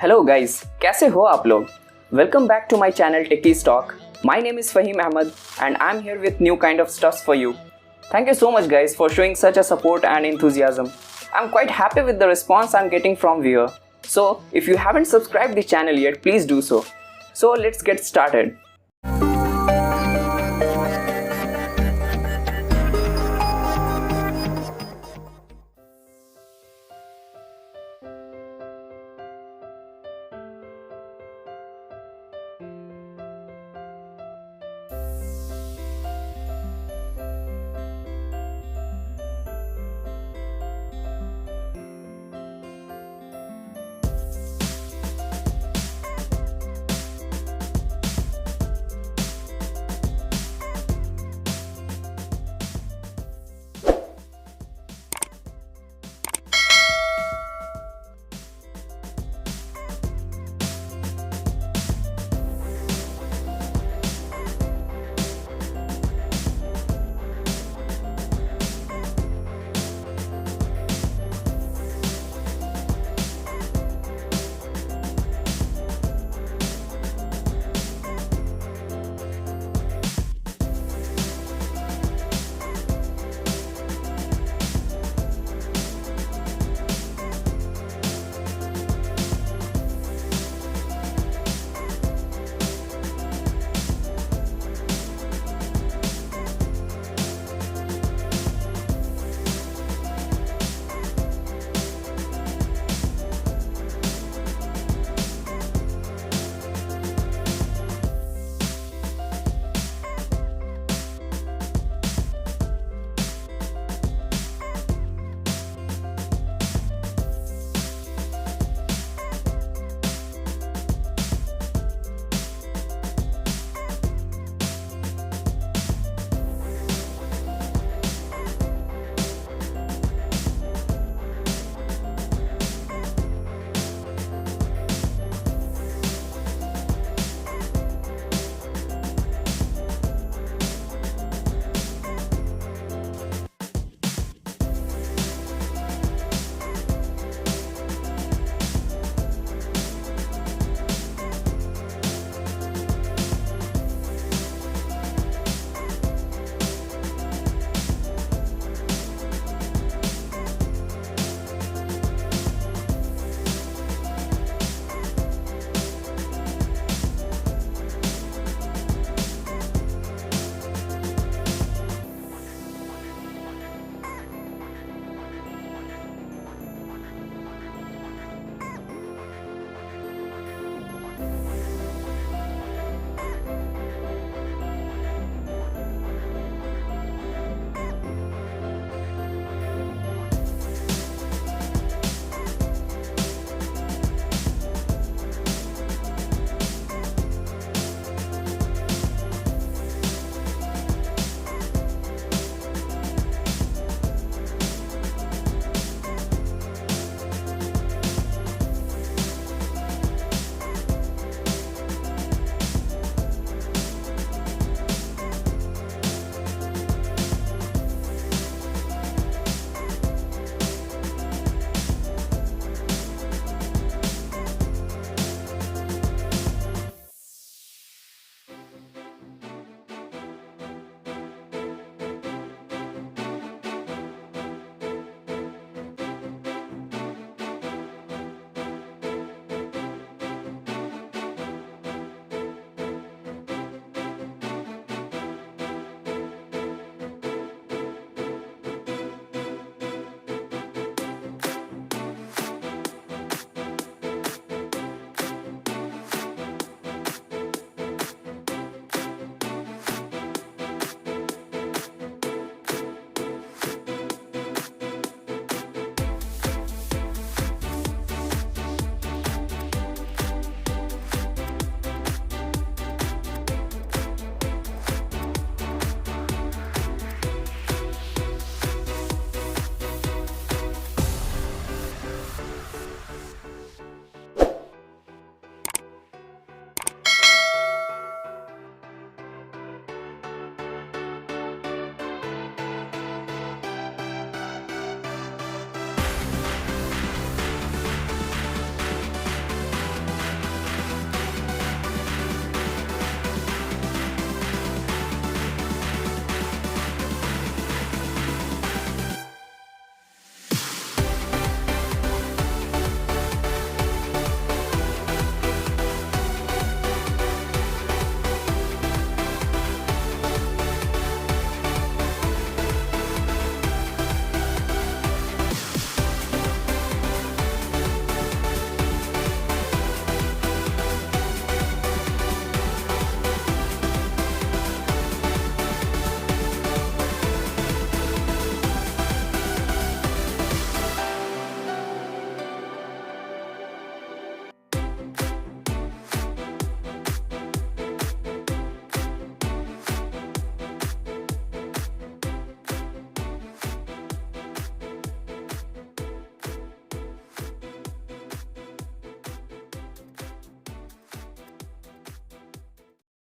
Hello guys, कैसे हो आप लोग? Welcome back to my channel Techies Talk. My name is Faheem Ahmed and I'm here with new kind of stuffs for you. Thank you so much guys for showing such a support and enthusiasm. I'm quite happy with the response I'm getting from viewer. So if you haven't subscribed the channel yet, please do so. So let's get started.